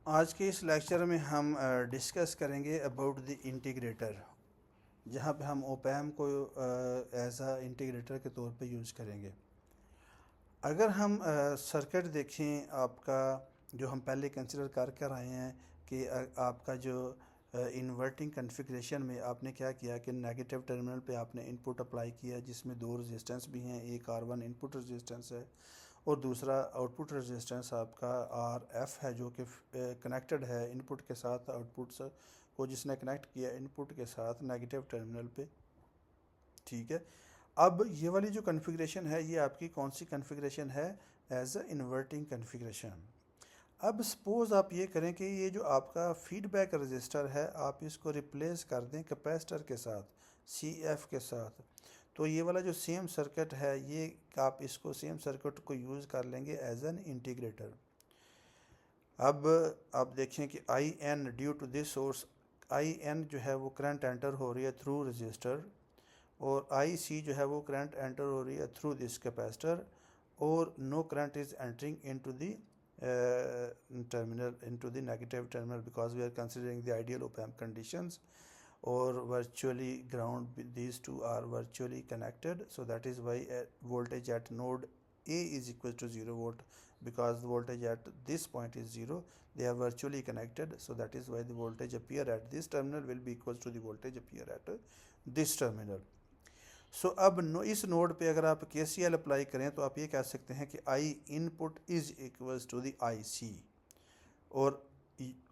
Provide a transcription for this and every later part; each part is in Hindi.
आज के इस लेक्चर में हम डिस्कस करेंगे अबाउट द इंटीग्रेटर, जहाँ पे हम ओपैम को एज आ इंटीग्रेटर के तौर पे यूज़ करेंगे। अगर हम सर्किट देखें आपका, जो हम पहले कंसिडर कर कर आए हैं कि आपका जो इन्वर्टिंग कन्फिग्रेशन में आपने क्या किया कि नेगेटिव टर्मिनल पे आपने इनपुट अप्लाई किया, जिसमें दो रेजिस्टेंस भी हैं, एक R1 इनपुट रेजिस्टेंस है और दूसरा आउटपुट रेजिस्टेंस आपका RF है, जो कि कनेक्टेड है इनपुट के साथ, आउटपुट को जिसने कनेक्ट किया इनपुट के साथ नेगेटिव टर्मिनल पे। ठीक है, अब ये वाली जो कन्फिग्रेशन है ये आपकी कौन सी कन्फिग्रेशन है? As a inverting configuration. अब सपोज आप ये करें कि ये जो आपका फीडबैक रजिस्टर है आप इसको रिप्लेस कर दें कैपेसिटर के साथ, CF के साथ, तो ये वाला जो सेम सर्किट है ये आप इसको सेम सर्किट को यूज़ कर लेंगे एज एन इंटीग्रेटर। अब आप देखें कि IN due to this source, IN जो है वो करंट एंटर हो रही है थ्रू रजिस्टर, और IC जो है वो करंट एंटर हो रही है थ्रू दिस कैपेसिटर, और no current is entering into the terminal, into the negative terminal, because we are considering the ideal op-amp conditions, or virtually ground, these two are virtually connected, so that is why voltage at node A is equal to 0 volt, because the voltage at this point is 0, they are virtually connected, so that is why the voltage appear at this terminal will be equal to the voltage appear at this terminal. सो अब इस नोड पे अगर आप KCL अप्लाई करें तो आप ये कह सकते हैं कि I input is equals to the IC, और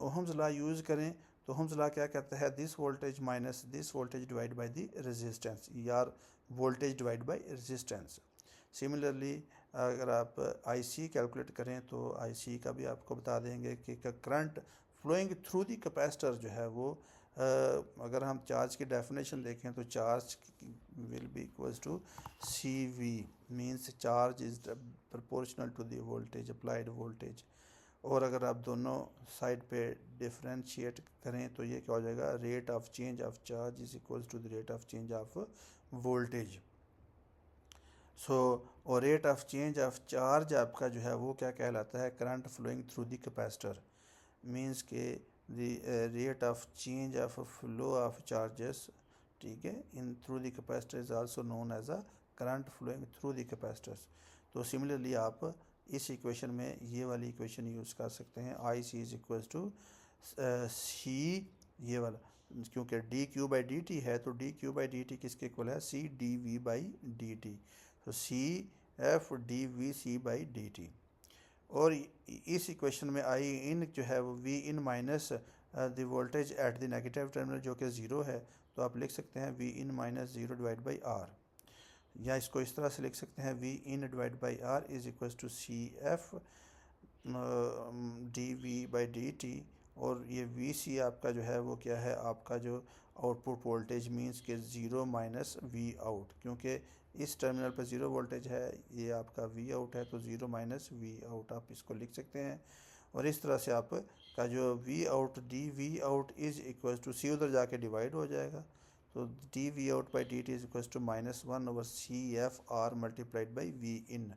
ओहम्स लॉ यूज़ करें तो ओहम्स लॉ क्या कहता है? This voltage minus this voltage divide by the resistance, यार voltage divide by resistance. Similarly अगर आप IC कैलकुलेट करें तो IC का भी आपको बता देंगे कि current flowing through the capacitor जो है वो, अगर हम चार्ज की डेफिनेशन देखें तो charge will be equals to CV, means charge is proportional to the voltage, applied voltage. और अगर आप दोनों साइड पे डिफरेंशिएट करें तो ये क्या हो जाएगा? Rate of change of charge is equals to the rate of change of voltage. So और rate of change of charge आपका जो है वो क्या कहलाता है? Current flowing through the capacitor, means के the rate of change of flow of charges, ठीक है, in through the capacitor is also known as a current flowing through the capacitors. तो सिमिलरली आप इस इक्वेशन में ये वाली इक्वेशन यूज़ कर सकते हैं, IC is equals to C, ये वाला, क्योंकि dQ/dt है तो dQ/dt किसके इक्वल है? CdV/dt, तो CF/dVC/dt। और इस इक्वेशन में I इन जो है वो V in minus the voltage at the negative terminal जो कि 0 है, तो आप लिख सकते हैं V in minus 0 divide by R, या इसको इस तरह से लिख सकते हैं V in divide by R is equal to CF dV/dt, और ये VC आपका जो है वो क्या है? आपका जो आउटपुट वोल्टेज, मीन्स के 0 माइनस V आउट, क्योंकि इस टर्मिनल पर 0 वोल्टेज है, ये आपका V आउट है, तो 0 माइनस V आउट आप इसको लिख सकते हैं। और इस तरह से आपका जो V out dV out is equal to C उधर जाके डिवाइड हो जाएगा, तो dV out by dt is equal to -1/CFR multiplied by V in.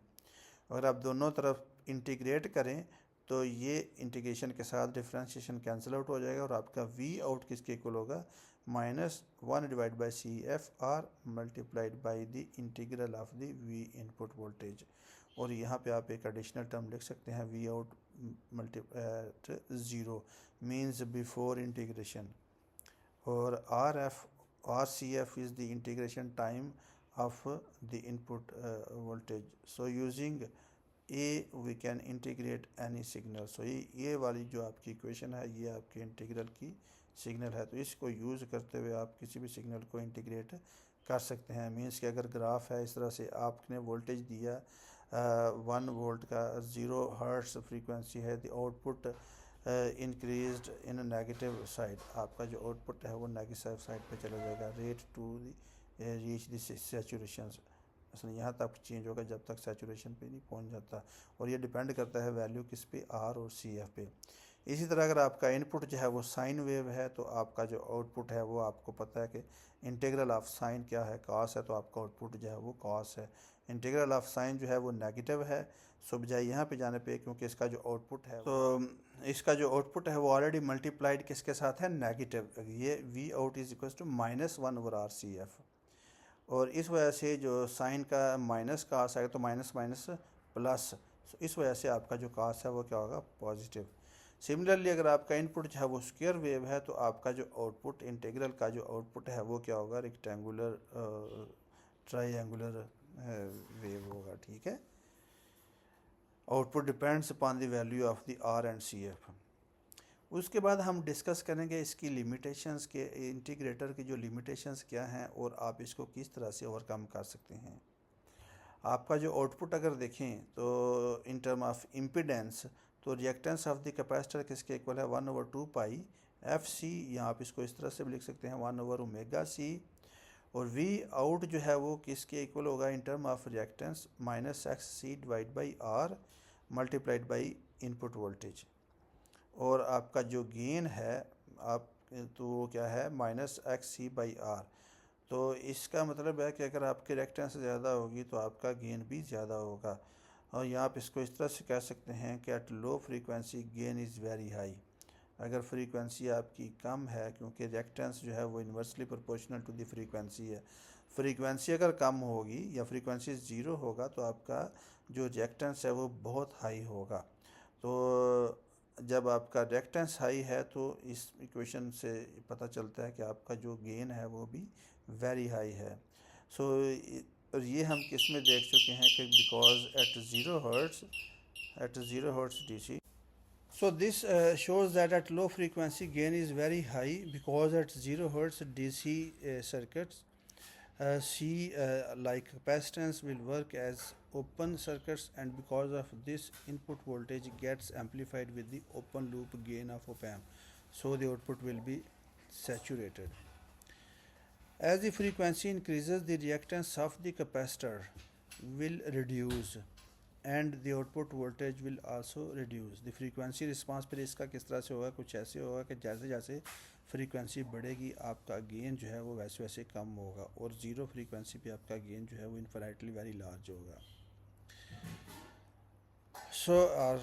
अगर आप दोनों तरफ इंटीग्रेट करें तो ये इंटीग्रेशन के साथ डिफ्रेंशिएशन कैंसिल आउट हो जाएगा, और आपका V आउट किसके इक्वल होगा? -1 divide by CFR multiplied by the integral of the V input voltage. और यहाँ पे आप एक एडिशनल टर्म लिख सकते हैं, V out multiplied 0 means before integration, और RCF is the integration time of the input voltage. So using A we can integrate any signal. So ये वाली जो आपकी इक्वेशन है ये आपके इंटीग्रल की सिग्नल है, तो इसको यूज़ करते हुए आप किसी भी सिग्नल को इंटीग्रेट कर सकते हैं। मीन्स कि अगर ग्राफ है इस तरह से, आपने वोल्टेज दिया 1 वोल्ट का, 0 हर्ट्स फ्रीक्वेंसी है, the output increased in negative side, आपका जो आउटपुट है वो नेगेटिव साइड पे चला जाएगा, rate to reach this saturation, असल यहाँ तक चेंज होगा जब तक सैचुरेशन पे नहीं पहुँच जाता, और ये डिपेंड करता है वैल्यू किस पे? R और CF पे। इसी तरह अगर आपका इनपुट जो है वो साइन वेव है तो आपका जो आउटपुट है वो, आपको पता है कि इंटीग्रल ऑफ साइन क्या है? कॉस है, तो आपका आउटपुट जो है वो कॉस है। इंटीग्रल ऑफ साइन जो है वो नेगेटिव है, सो बजाय यहाँ पे जाने पे, क्योंकि इसका जो आउटपुट है इसका जो आउटपुट है वो ऑलरेडी मल्टीप्लाइड किसके साथ है, नेगेटिव, ये V out is equal to -1/RCF, और इस वजह से जो साइन का माइनस कास आएगा तो माइनस माइनस प्लस, इस वजह से आपका जो कास है वो क्या होगा, पॉजिटिव। सिमिलरली अगर आपका इनपुट जो है वो स्क्वायर वेव है तो आपका जो आउटपुट, इंटीग्रल का जो आउटपुट है वो क्या होगा, रेक्टेंगुलर ट्रायंगुलर वेव होगा, ठीक है। Output depends upon the value of the R and C F. उसके बाद हम डिस्कस करेंगे इसकी लिमिटेशंस के, इंटीग्रेटर की जो लिमिटेशंस क्या हैं और आप इसको किस तरह से ओवरकम कर सकते हैं। आपका जो आउटपुट अगर देखें तो इन टर्म ऑफ इम्पीडेंस, तो रिएक्टेंस ऑफ द कैपेसिटर किसके इक्वल है, 1/2 पाई एफ सी, या आप इसको इस तरह से भी लिख सकते हैं 1/ω_c, और वी आउट जो है वो किसके इक्वल होगा in term of reactance -XC divide by R multiplied by input voltage, और आपका जो गेन है आप तो वो क्या है -XC/R। तो इसका मतलब है कि अगर आपके रिएक्टेंस ज़्यादा होगी तो आपका गेन भी ज़्यादा होगा, और यहाँ आप इसको इस तरह से कह सकते हैं कि at low frequency gain is very high. अगर फ्रीक्वेंसी आपकी कम है, क्योंकि रिएक्टेंस जो है वो inversely proportional to the frequency है, फ्रीक्वेंसी अगर कम होगी या फ्रीक्वेंसी ज़ीरो होगा तो आपका जो रिएक्टेंस है वो बहुत हाई होगा। तो जब आपका रिएक्टेंस हाई है तो इस इक्वेशन से पता चलता है कि आपका जो गेन है वो भी वेरी हाई है। सो और ये हम किस में देख चुके हैं कि because at 0 hertz DC, so this shows that at low frequency gain is very high because at 0 hertz DC circuits C like capacitance will work as open circuits, and because of this input voltage gets amplified with the open loop gain of op-amp, so the output will be saturated. As the frequency increases, the reactance of the capacitor will reduce and the output voltage will also reduce. The frequency response पर इसका किस तरह से होगा, कुछ ऐसे होगा कि जैसे जैसे फ्रीक्वेंसी बढ़ेगी आपका गेन जो है वो वैसे वैसे कम होगा, और ज़ीरो फ्रीक्वेंसी पे आपका गेन जो है वो इनफाइनाइटली वेरी लार्ज होगा। So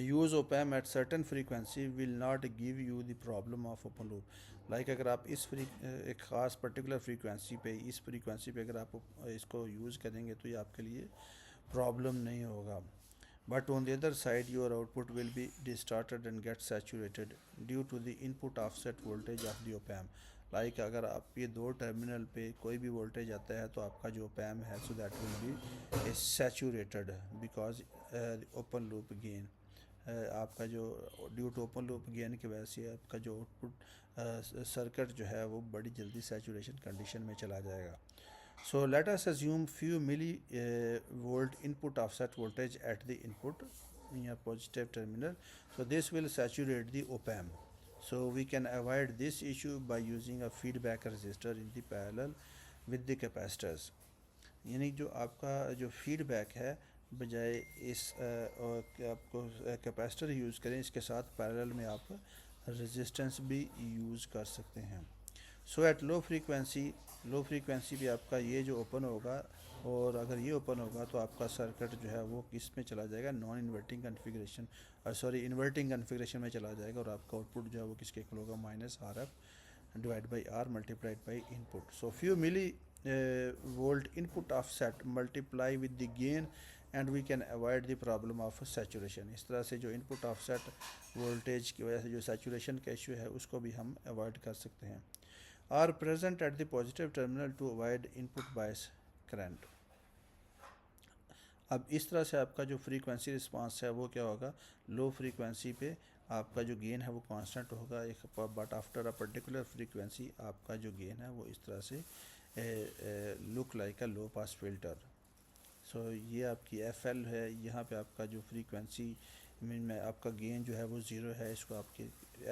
use op-amp at certain frequency will not give you the problem of open loop. Like अगर आप इस एक ख़ास पर्टिकुलर फ्रीक्वेंसी पे, इस फ्रीक्वेंसी पे अगर आप इसको यूज़ करेंगे तो ये आपके लिए प्रॉब्लम नहीं होगा। But on the other side your output will be distorted and get saturated due to the input offset voltage of the op-amp। Like अगर आप ये दो टर्मिनल पे कोई भी वोल्टेज आता है तो आपका जो op-amp है so that will be saturated because open loop gain, आपका जो due to open loop gain की वजह से आपका जो आउटपुट सर्किट जो है वो बड़ी जल्दी सैचुरेशन कंडीशन में चला जाएगा। So let us assume few milli volt input offset voltage at the input या positive terminal, so this will saturate the op-amp. So we can avoid this issue by using a feedback resistor in the parallel with the capacitors. यानी जो आपका जो फीडबैक है बजाय इस आपको कैपेसिटर यूज़ करें, इसके साथ पैरेलल में आप रेजिस्टेंस भी यूज़ कर सकते हैं। सो एट लो फ्रीक्वेंसी भी आपका ये जो ओपन होगा, और अगर ये ओपन होगा तो आपका सर्किट जो है वो किस में चला जाएगा, non inverting configuration, inverting configuration में चला जाएगा, और आपका आउटपुट जो है वो किसके इक्वल होगा, -RF divide by R multiplied by input. So few milli volt input offset multiply with the gain and we can avoid the problem of saturation. इस तरह से जो इनपुट ऑफसेट वोल्टेज की वजह से जो सैचुरेशन का इशू है उसको भी हम अवॉइड कर सकते हैं। R present at the positive terminal to avoid input bias current. अब इस तरह से आपका जो फ्रीक्वेंसी रिस्पांस है वो क्या होगा, लो फ्रीक्वेंसी पे आपका जो गेन है वो कांस्टेंट होगा, but after a particular frequency आपका जो गेन है वो इस तरह से look like a low pass filter. So ये आपकी FL है, यहाँ पे आपका जो फ्रीक्वेंसी में आपका गेन जो है वो ज़ीरो है, इसको आपके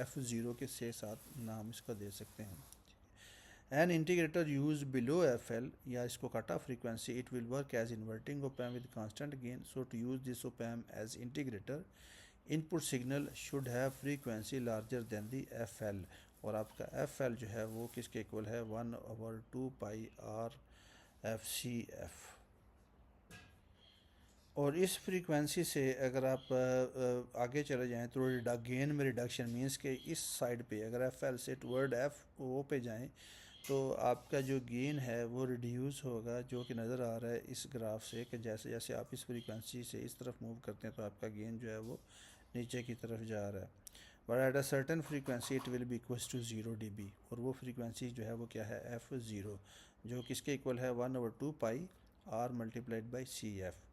F0 के से साथ नाम इसका दे सकते हैं। An integrator use below FL या इसको cut off frequency, it will work as inverting op-amp with constant gain. So to use this op-amp as integrator, input signal should have frequency larger than the FL, और आपका FL जो है वो किसके इक्वल है, 1/2 पाई RFCF। और इस फ्रीक्वेंसी से अगर आप आगे चले जाएं तो गेन में रिडक्शन मीन्स के इस साइड पे अगर एफ एल से टवर्ड एफ ओ पे जाएं तो आपका जो गेन है वो रिड्यूस होगा, जो कि नज़र आ रहा है इस ग्राफ से कि जैसे जैसे आप इस फ्रीक्वेंसी से इस तरफ मूव करते हैं तो आपका गेन जो है वो नीचे की तरफ जा रहा है। But at a certain frequency it will be equals to 0 dB, और वो फ्रीक्वेंसी जो है वो क्या है, एफ ज़ीरो, जो किसके इक्वल है 1/2 pi R multiplied by C F.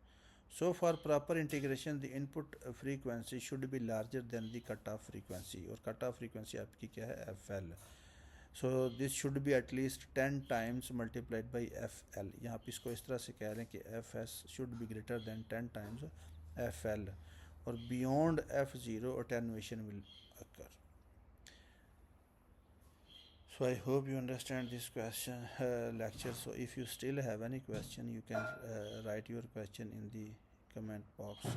So for proper integration the input frequency should be larger than the cutoff frequency, और cutoff frequency आपकी क्या है, FL. So this should be at least 10 times multiplied by FL. यहाँ पे इसको इस तरह से कह लें कि FS should be greater than 10 times FL, और beyond F0 attenuation will occur. So I hope you understand this question lecture. So if you still have any question you can write your question in the comment box.